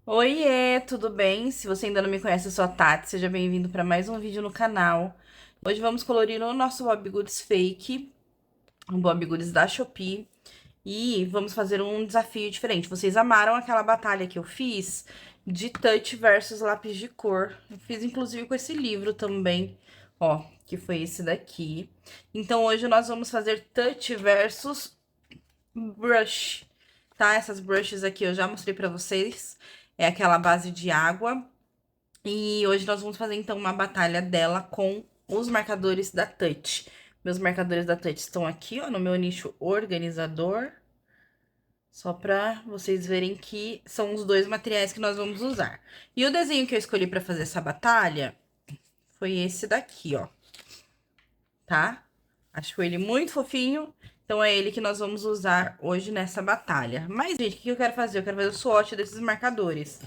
Oiê, tudo bem? Se você ainda não me conhece, eu sou a Tati, seja bem-vindo para mais um vídeo no canal. Hoje vamos colorir o nosso Bobbie Goods Fake, um Bobbie Goods da Shopee, e vamos fazer um desafio diferente. Vocês amaram aquela batalha que eu fiz de touch versus lápis de cor. Eu fiz inclusive com esse livro também, ó, que foi esse daqui. Então hoje nós vamos fazer touch versus brush, tá? Essas brushes aqui eu já mostrei pra vocês. É aquela base de água. E hoje nós vamos fazer, então, uma batalha dela com os marcadores da Touch. Meus marcadores da Touch estão aqui, ó, no meu nicho organizador. Só pra vocês verem que são os dois materiais que nós vamos usar. E o desenho que eu escolhi pra fazer essa batalha foi esse daqui, ó. Tá? Acho ele muito fofinho. Então, é ele que nós vamos usar hoje nessa batalha. Mas, gente, o que eu quero fazer? Eu quero fazer o swatch desses marcadores.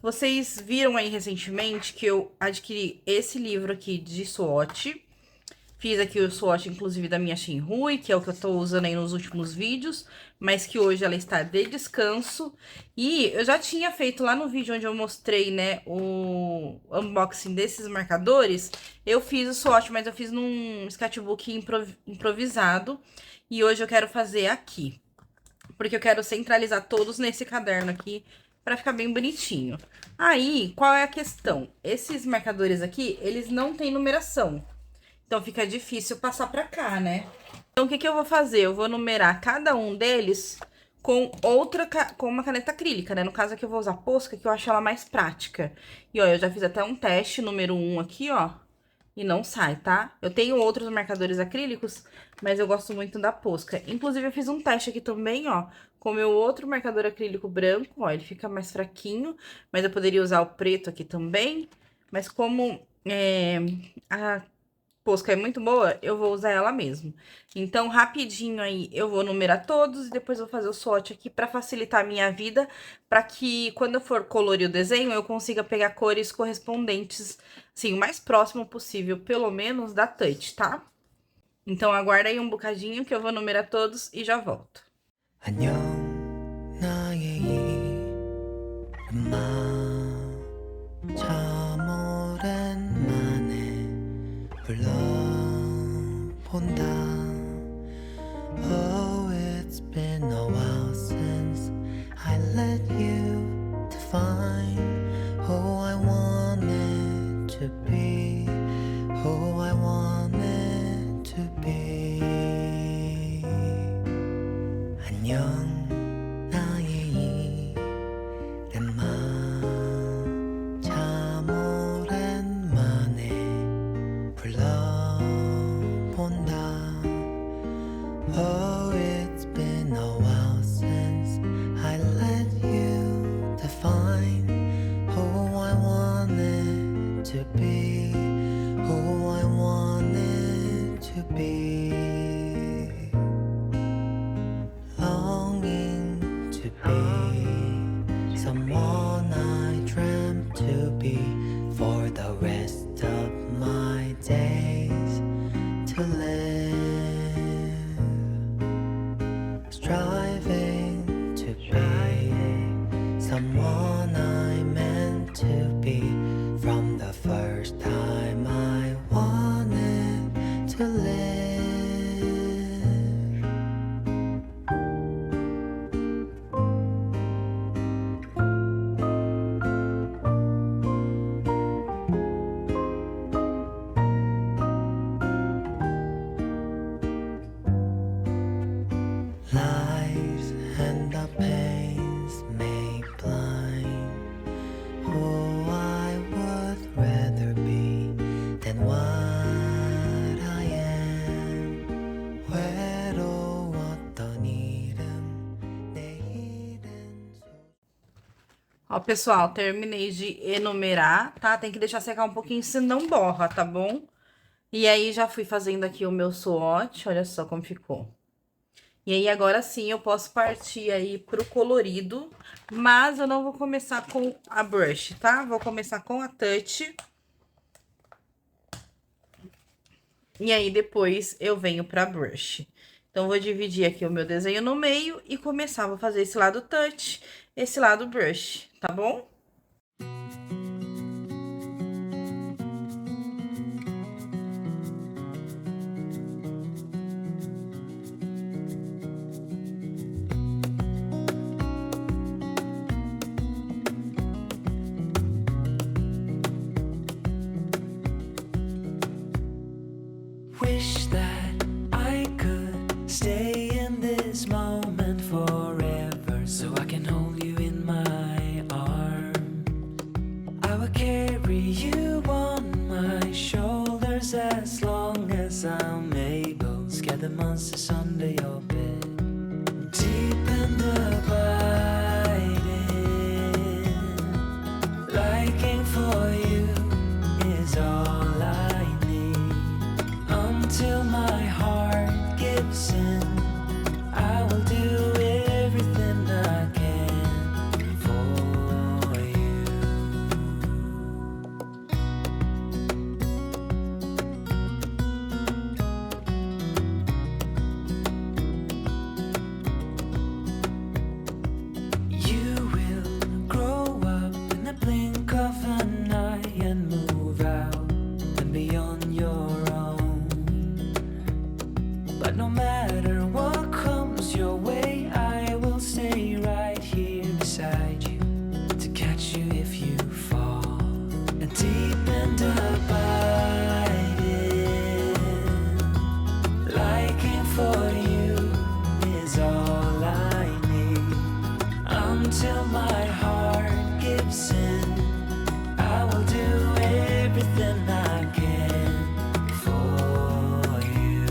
Vocês viram aí recentemente que eu adquiri esse livro aqui de swatch. Fiz aqui o swatch, inclusive, da minha Shinhui, que é o que eu tô usando aí nos últimos vídeos, mas que hoje ela está de descanso. E eu já tinha feito lá no vídeo onde eu mostrei, né, o unboxing desses marcadores. Eu fiz o swatch, mas eu fiz num sketchbook improvisado. E hoje eu quero fazer aqui, porque eu quero centralizar todos nesse caderno aqui, pra ficar bem bonitinho. Aí, qual é a questão? Esses marcadores aqui, eles não têm numeração. Então, fica difícil passar pra cá, né? Então, o que que eu vou fazer? Eu vou numerar cada um deles com com uma caneta acrílica, né? No caso aqui eu vou usar a Posca, que eu acho ela mais prática. E, ó, eu já fiz até um teste, número 1 aqui, ó. E não sai, tá? Eu tenho outros marcadores acrílicos, mas eu gosto muito da Posca. Inclusive, eu fiz um teste aqui também, ó, com o meu outro marcador acrílico branco, ó. Ele fica mais fraquinho, mas eu poderia usar o preto aqui também. Mas como a Posca é muito boa, eu vou usar ela mesmo. Então, rapidinho aí, eu vou numerar todos e depois eu vou fazer o swatch aqui pra facilitar a minha vida, pra que quando eu for colorir o desenho, eu consiga pegar cores correspondentes, assim, o mais próximo possível, pelo menos, da Touch, tá? Então, aguarda aí um bocadinho que eu vou numerar todos e já volto. 안녕 나의 이름아 참 오랜만에 불러본다 Oh it's been a while since I let you define who I wanted to be who I wanted to be 안녕 나의 이름아 참 오랜만에 불러본다 Oh it's been a while since I let you define who I wanted to be who I wanted to be longing to be someone I dreamt to be for the rest of my days to live, striving to be someone I meant to be from the first time I wanted to live. Lies and the pains may blind who I would rather be than what I am. 외로웠던 이름 내일은 Ó, pessoal, terminei de enumerar, tá? Tem que deixar secar um pouquinho, senão borra, tá bom? E aí, já fui fazendo aqui o meu swatch, olha só como ficou. E aí, agora sim, eu posso partir aí pro colorido, mas eu não vou começar com a brush, tá? Vou começar com a touch. E aí, depois, eu venho pra brush. Então, vou dividir aqui o meu desenho no meio e começar, vou fazer esse lado touch. esse lado brush, tá bom? Wish that I could stay in this moment forever, so I can hold you in my arms. I will carry you on my shoulders as long as I'm able. Scare the monsters under your bed. Deep and abiding, liking for you is all I need. Until my heart gives in, I will do everything I can for you. You will grow up in the blink of an eye and move out and be on your own. But no matter what comes your way, I will stay right here beside you to catch you if you fall. And deep and abiding, liking for you is all I need. Until my heart gives in, I will do everything I can for you.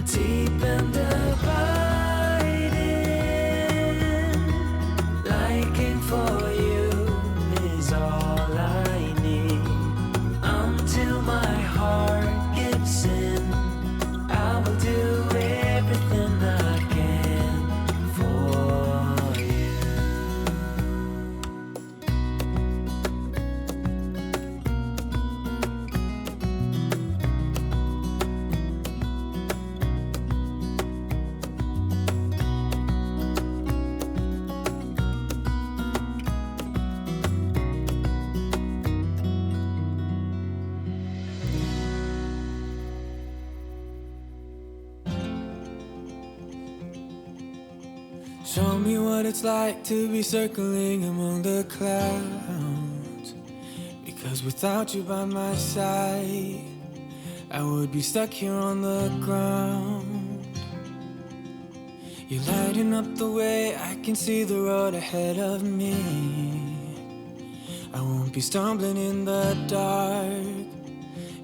Deep and abiding, liking for you is all I need. Until my heart gives in, I will do everything I can for you. Show me what it's like to be circling among the clouds. Because without you by my side, I would be stuck here on the ground. You're lighting up the way, I can see the road ahead of me. I won't be stumbling in the dark.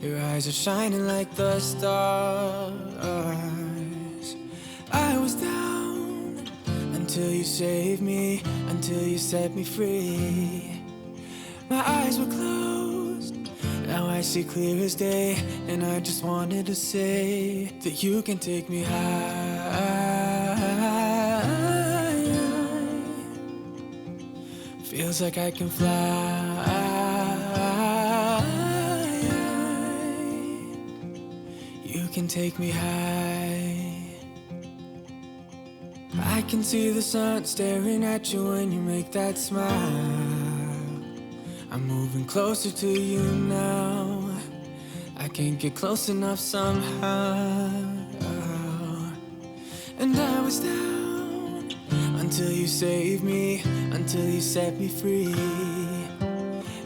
Your eyes are shining like the stars. I was down until you saved me, until you set me free. My eyes were closed, now I see clear as day. And I just wanted to say that you can take me high. Feels like I can fly. You can take me high. I can see the sun staring at you when you make that smile. I'm moving closer to you now. I can't get close enough somehow. And I was down until you saved me, until you set me free.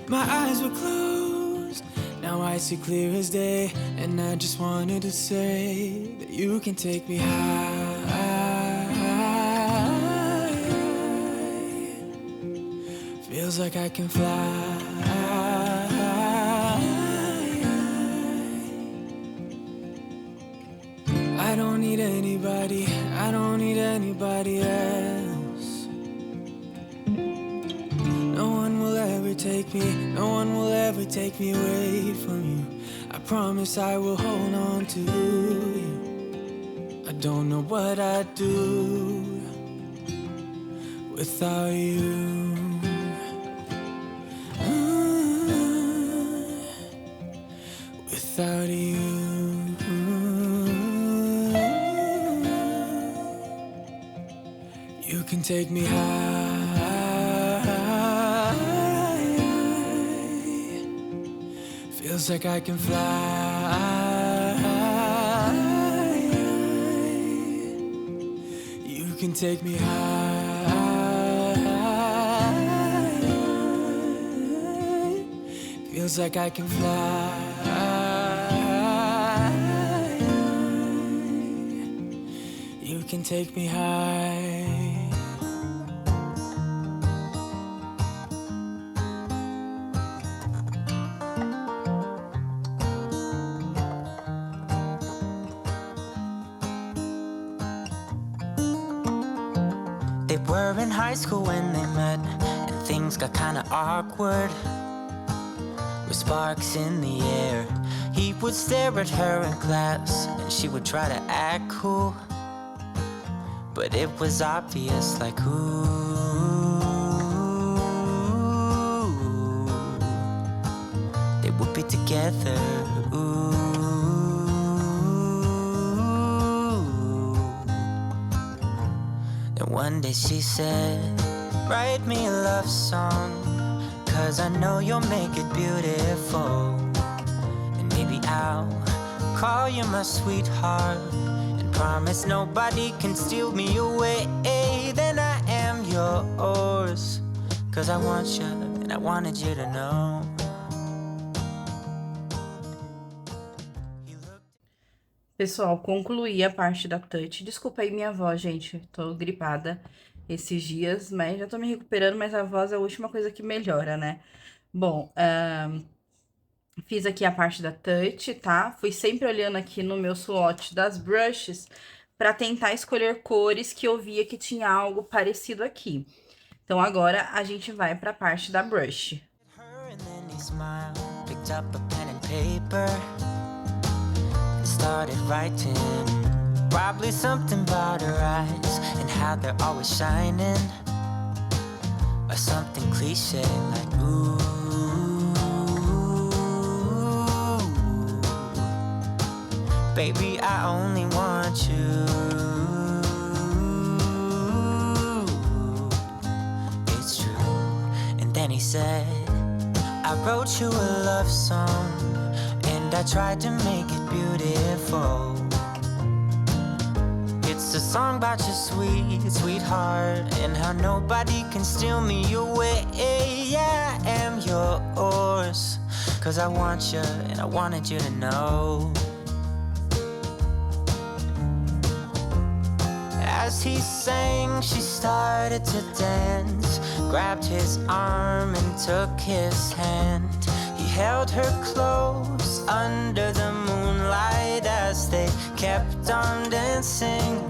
My eyes were closed, now I see clear as day. And I just wanted to say that you can take me high. Feels like I can fly. I don't need anybody, I don't need anybody else. No one will ever take me, no one will ever take me away from you. I promise I will hold on to you. don't know what I'd do without you. Without you. You can take me high. Feels like I can fly. You can take me high. Feels like I can fly. You can take me high. They were in high school when they met, and things got kinda awkward. With sparks in the air, he would stare at her in class, and she would try to act cool. But it was obvious, like, ooh, they would be together, ooh. And one day she said, write me a love song, 'cause I know you'll make it beautiful. And maybe I'll call you my sweetheart, and promise nobody can steal me away. Then I am yours, 'cause I want you and I wanted you to know. Pessoal, concluí a parte da touch. Desculpa aí minha voz, gente. Tô gripada esses dias, mas já tô me recuperando, mas a voz é a última coisa que melhora, né? Bom, fiz aqui a parte da touch, tá? Fui sempre olhando aqui no meu swatch das brushes pra tentar escolher cores que eu via que tinha algo parecido aqui. Então, agora a gente vai pra parte da brush. Started writing, probably something about her eyes and how they're always shining, or something cliche like ooh. Baby, I only want you. It's true. And then he said, I wrote you a love song, and I tried to make it beautiful. It's a song about your sweet, sweetheart, and how nobody can steal me away. Yeah, I am yours, 'cause I want you and I wanted you to know. As he sang, she started to dance, grabbed his arm and took his hand. He held her close under the moonlight as they kept on dancing.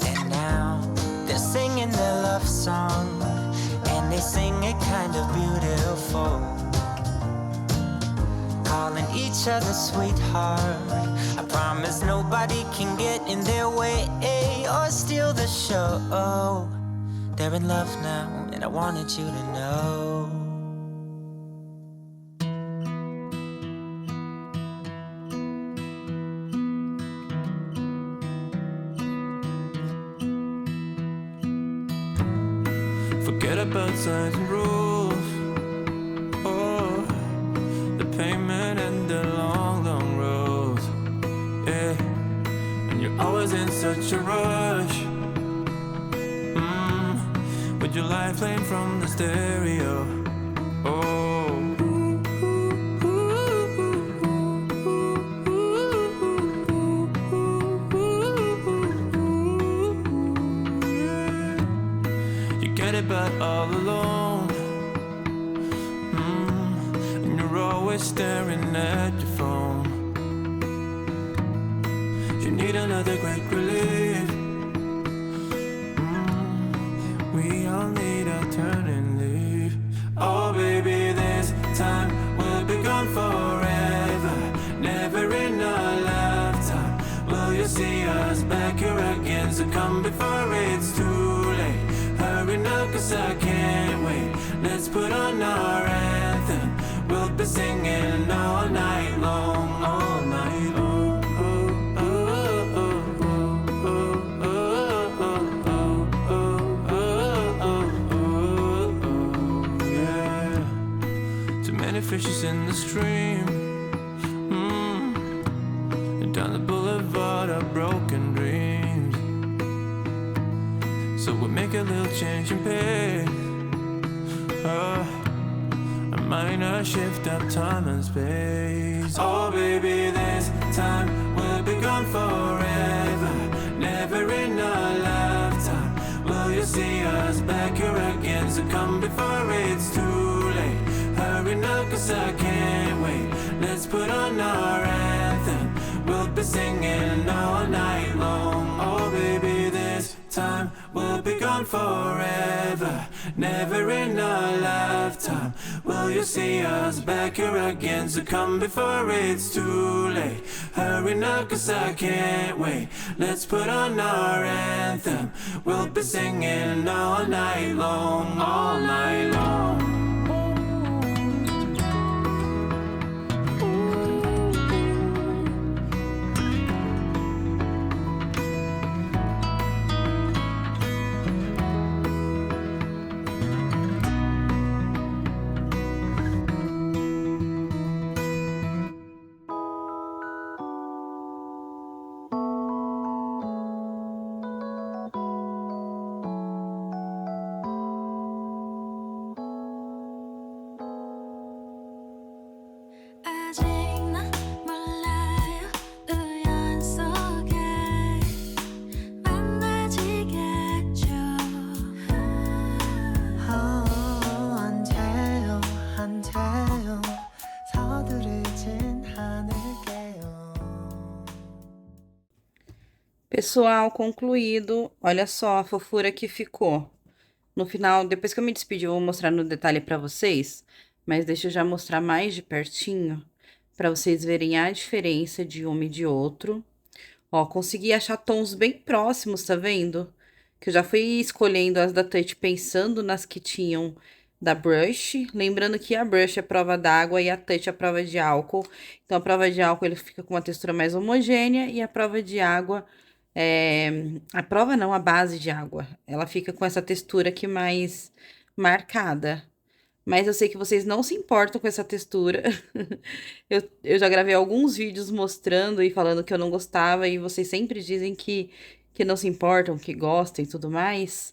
And now they're singing their love song, and they sing it kind of beautiful, calling each other sweetheart. I promise nobody can get in their way or steal the show. They're in love now, and I wanted you to know. Forget about signs and rules. Oh, the payment and the long, long roads. Yeah, and you're always in such a rush. With your life playing from the stereo. Oh. You get it, but all alone. And you're always staring at your phone. You need another great relief. We all need a turn and leave. Oh baby, this time before it's too late. Hurry now, 'cause I can't wait. Let's put on our anthem. We'll be singing all night long, all night long. Fishes in the stream, and down the boulevard of broken dreams. So we make a little change in pace, a minor shift of time and space. Oh baby, this time we'll be gone forever, never in a lifetime will you see us back here again. So come before it's too late. Hurry now, 'cause I can't wait. Let's put on our anthem. We'll be singing all night long. Oh baby, this time we'll be gone forever, never in a lifetime will you see us back here again. So come before it's too late. Hurry now, 'cause I can't wait. Let's put on our anthem. We'll be singing all night long, all night long. 아직 난 몰라요 우연 속에 만나지겠죠. 안 돼요 서두르진 않을게요. Pessoal, concluído. Olha só a fofura que ficou. No final, depois que eu me despedir, eu vou mostrar no detalhe pra vocês. Mas deixa eu já mostrar mais de pertinho, pra vocês verem a diferença de um e de outro. Ó, consegui achar tons bem próximos, tá vendo? Que eu já fui escolhendo as da Touch pensando nas que tinham da Brush. Lembrando que a Brush é prova d'água e a Touch é prova de álcool. Então, a prova de álcool ele fica com uma textura mais homogênea e a prova de água... A prova não, a base de água. Ela fica com essa textura aqui mais marcada. Mas eu sei que vocês não se importam com essa textura. Eu já gravei alguns vídeos mostrando e falando que eu não gostava. E vocês sempre dizem que não se importam, que gostam e tudo mais.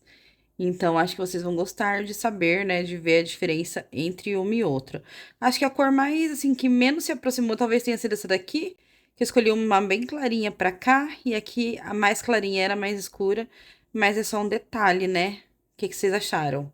Então, acho que vocês vão gostar de saber, né? De ver a diferença entre uma e outra. Acho que a cor mais, assim, que menos se aproximou talvez tenha sido essa daqui. Que eu escolhi uma bem clarinha pra cá. E aqui a mais clarinha era mais escura. Mas é só um detalhe, né? O que vocês acharam?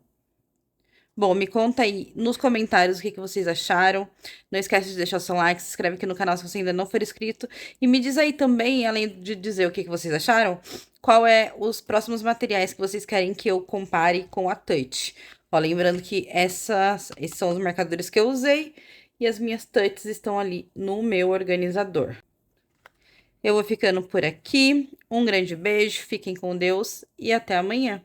Bom, me conta aí nos comentários o que vocês acharam. Não esquece de deixar o seu like, se inscreve aqui no canal se você ainda não for inscrito. E me diz aí também, além de dizer o que vocês acharam, qual é os próximos materiais que vocês querem que eu compare com a Touch. Ó, lembrando que esses são os marcadores que eu usei e as minhas Touches estão ali no meu organizador. Eu vou ficando por aqui. Um grande beijo, fiquem com Deus e até amanhã.